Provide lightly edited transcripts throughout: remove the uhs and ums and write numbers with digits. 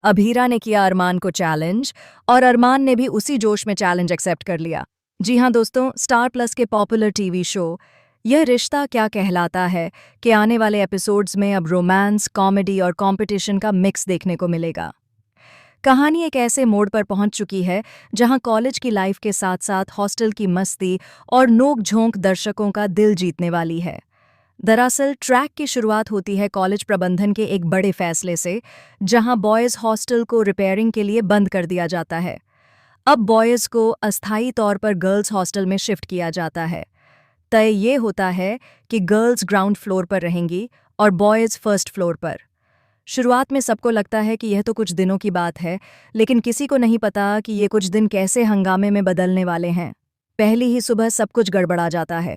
अभीरा ने किया अरमान को चैलेंज और अरमान ने भी उसी जोश में चैलेंज एक्सेप्ट कर लिया। जी हाँ दोस्तों, स्टार प्लस के पॉपुलर टीवी शो यह रिश्ता क्या कहलाता है कि आने वाले एपिसोड्स में अब रोमांस, कॉमेडी और कंपटीशन का मिक्स देखने को मिलेगा। कहानी एक ऐसे मोड़ पर पहुंच चुकी है जहां कॉलेज की लाइफ के साथ साथ हॉस्टल की मस्ती और नोक-झोंक दर्शकों का दिल जीतने वाली है। दरअसल ट्रैक की शुरुआत होती है कॉलेज प्रबंधन के एक बड़े फैसले से, जहां बॉयज़ हॉस्टल को रिपेयरिंग के लिए बंद कर दिया जाता है। अब बॉयज़ को अस्थायी तौर पर गर्ल्स हॉस्टल में शिफ्ट किया जाता है। तय ये होता है कि गर्ल्स ग्राउंड फ्लोर पर रहेंगी और बॉयज़ फर्स्ट फ्लोर पर। शुरुआत में सबको लगता है कि यह तो कुछ दिनों की बात है, लेकिन किसी को नहीं पता कि ये कुछ दिन कैसे हंगामे में बदलने वाले हैं। पहली ही सुबह सब कुछ गड़बड़ा जाता है।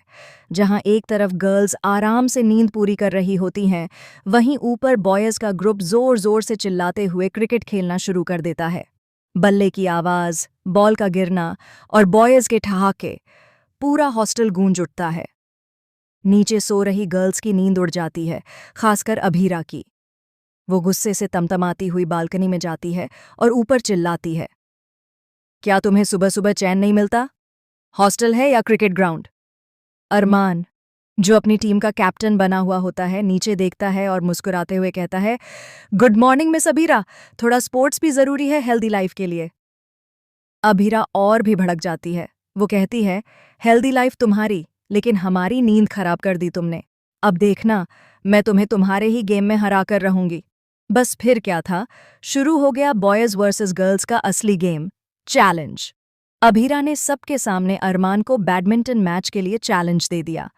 जहां एक तरफ गर्ल्स आराम से नींद पूरी कर रही होती हैं, वहीं ऊपर बॉयज़ का ग्रुप जोर जोर से चिल्लाते हुए क्रिकेट खेलना शुरू कर देता है। बल्ले की आवाज़, बॉल का गिरना और बॉयज़ के ठहाके, पूरा हॉस्टल गूंज उठता है। नीचे सो रही गर्ल्स की नींद उड़ जाती है, खासकर अभीरा की। वो गुस्से से तमतमाती हुई बालकनी में जाती है और ऊपर चिल्लाती है, क्या तुम्हें सुबह सुबह चैन नहीं मिलता? हॉस्टल है या क्रिकेट ग्राउंड? अरमान, जो अपनी टीम का कैप्टन बना हुआ होता है, नीचे देखता है और मुस्कुराते हुए कहता है, गुड मॉर्निंग मिस अभीरा, थोड़ा स्पोर्ट्स भी जरूरी है हेल्दी लाइफ के लिए। अभीरा और भी भड़क जाती है। वो कहती है, हेल्दी लाइफ तुम्हारी, लेकिन हमारी नींद खराब कर दी तुमने। अब देखना, मैं तुम्हें तुम्हारे ही गेम में हरा कर रहूंगी। बस फिर क्या था, शुरू हो गया बॉयज वर्सेस गर्ल्स का असली गेम, चैलेंज। अभीरा ने सबके सामने अरमान को बैडमिंटन मैच के लिए चैलेंज दे दिया।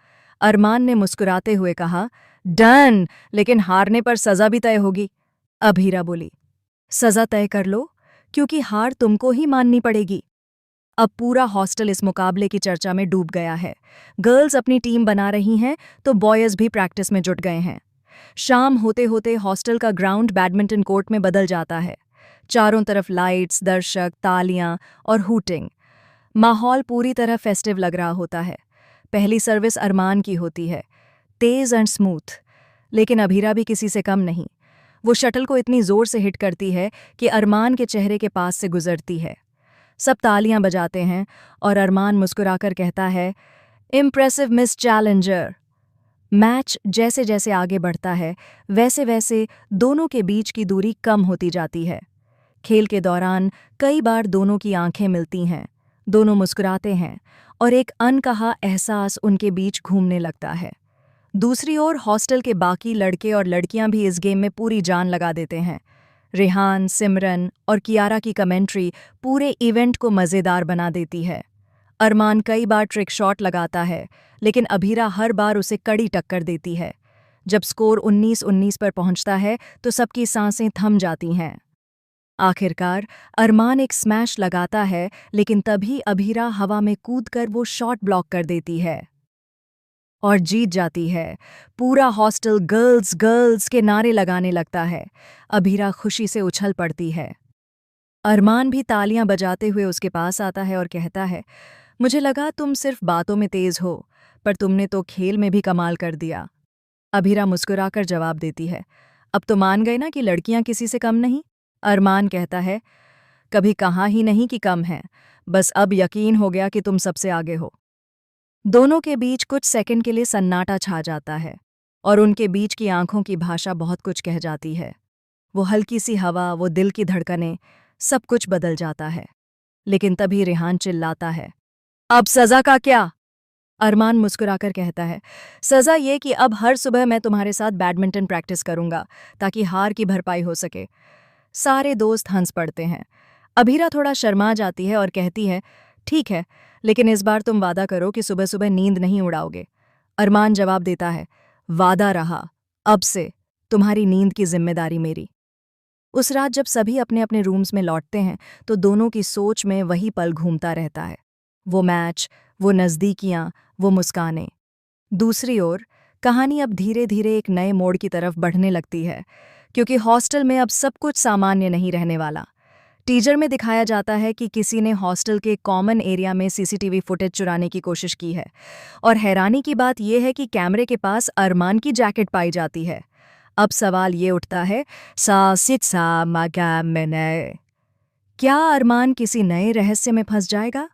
अरमान ने मुस्कुराते हुए कहा, डन, लेकिन हारने पर सजा भी तय होगी। अभीरा बोली, सजा तय कर लो, क्योंकि हार तुमको ही माननी पड़ेगी। अब पूरा हॉस्टल इस मुकाबले की चर्चा में डूब गया है। गर्ल्स अपनी टीम बना रही हैं तो बॉयज भी प्रैक्टिस में जुट गए हैं। शाम होते होते हॉस्टल का ग्राउंड बैडमिंटन कोर्ट में बदल जाता है। चारों तरफ लाइट्स, दर्शक, तालियां और हूटिंग। माहौल पूरी तरह फेस्टिव लग रहा होता है। पहली सर्विस अरमान की होती है, तेज एंड स्मूथ। लेकिन अभीरा भी किसी से कम नहीं। वो शटल को इतनी जोर से हिट करती है कि अरमान के चेहरे के पास से गुजरती है। सब तालियां बजाते हैं और अरमान मुस्कुराकर कहता है, इम्प्रेसिव मिस चैलेंजर। मैच जैसे जैसे आगे बढ़ता है, वैसे वैसे दोनों के बीच की दूरी कम होती जाती है। खेल के दौरान कई बार दोनों की आंखें मिलती हैं, दोनों मुस्कुराते हैं और एक अनकहा एहसास उनके बीच घूमने लगता है। दूसरी ओर हॉस्टल के बाकी लड़के और लड़कियां भी इस गेम में पूरी जान लगा देते हैं। रेहान, सिमरन और कियारा की कमेंट्री पूरे इवेंट को मज़ेदार बना देती है। अरमान कई बार ट्रिक शॉट लगाता है, लेकिन अभीरा हर बार उसे कड़ी टक्कर देती है। जब स्कोर 19-19 पर पहुंचता है तो सबकी सांसें थम जाती हैं। आखिरकार अरमान एक स्मैश लगाता है, लेकिन तभी अभीरा हवा में कूदकर वो शॉट ब्लॉक कर देती है और जीत जाती है। पूरा हॉस्टल गर्ल्स गर्ल्स के नारे लगाने लगता है। अभीरा खुशी से उछल पड़ती है। अरमान भी तालियां बजाते हुए उसके पास आता है और कहता है, मुझे लगा तुम सिर्फ बातों में तेज हो, पर तुमने तो खेल में भी कमाल कर दिया। अभीरा मुस्कुराकर जवाब देती है, अब तो मान गए ना कि लड़कियां किसी से कम नहीं। अरमान कहता है, कभी कहा ही नहीं कि कम है, बस अब यकीन हो गया कि तुम सबसे आगे हो। दोनों के बीच कुछ सेकंड के लिए सन्नाटा छा जाता है और उनके बीच की आंखों की भाषा बहुत कुछ कह जाती है। वो हल्की सी हवा, वो दिल की धड़कनें, सब कुछ बदल जाता है। लेकिन तभी रेहान चिल्लाता है, अब सजा का क्या? अरमान मुस्कुराकर कहता है, सजा ये कि अब हर सुबह मैं तुम्हारे साथ बैडमिंटन प्रैक्टिस करूंगा ताकि हार की भरपाई हो सके। सारे दोस्त हंस पड़ते हैं। अभीरा थोड़ा शर्मा जाती है और कहती है, ठीक है, लेकिन इस बार तुम वादा करो कि सुबह सुबह नींद नहीं उड़ाओगे। अरमान जवाब देता है, वादा रहा, अब से तुम्हारी नींद की जिम्मेदारी मेरी। उस रात जब सभी अपने अपने रूम्स में लौटते हैं तो दोनों की सोच में वही पल घूमता रहता है। वो मैच, वो नज़दीकियाँ, वो मुस्कानें। दूसरी ओर कहानी अब धीरे धीरे एक नए मोड़ की तरफ बढ़ने लगती है, क्योंकि हॉस्टल में अब सब कुछ सामान्य नहीं रहने वाला। टीजर में दिखाया जाता है कि किसी ने हॉस्टल के कॉमन एरिया में सीसीटीवी फुटेज चुराने की कोशिश की है, और हैरानी की बात यह है कि कैमरे के पास अरमान की जैकेट पाई जाती है। अब सवाल ये उठता है, सा मगा मैंने, क्या अरमान किसी नए रहस्य में फंस जाएगा?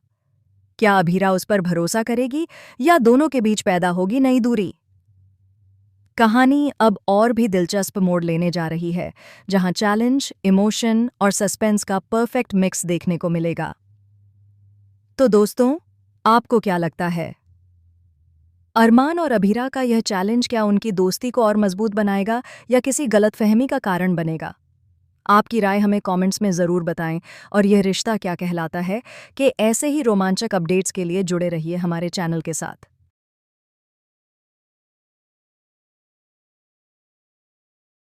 क्या अभीरा उस पर भरोसा करेगी या दोनों के बीच पैदा होगी नई दूरी? कहानी अब और भी दिलचस्प मोड़ लेने जा रही है, जहां चैलेंज, इमोशन और सस्पेंस का परफेक्ट मिक्स देखने को मिलेगा। तो दोस्तों, आपको क्या लगता है? अरमान और अभीरा का यह चैलेंज क्या उनकी दोस्ती को और मजबूत बनाएगा या किसी गलतफहमी का कारण बनेगा? आपकी राय हमें कमेंट्स में ज़रूर बताएं और यह रिश्ता क्या कहलाता है कि ऐसे ही रोमांचक अपडेट्स के लिए जुड़े रहिए हमारे चैनल के साथ।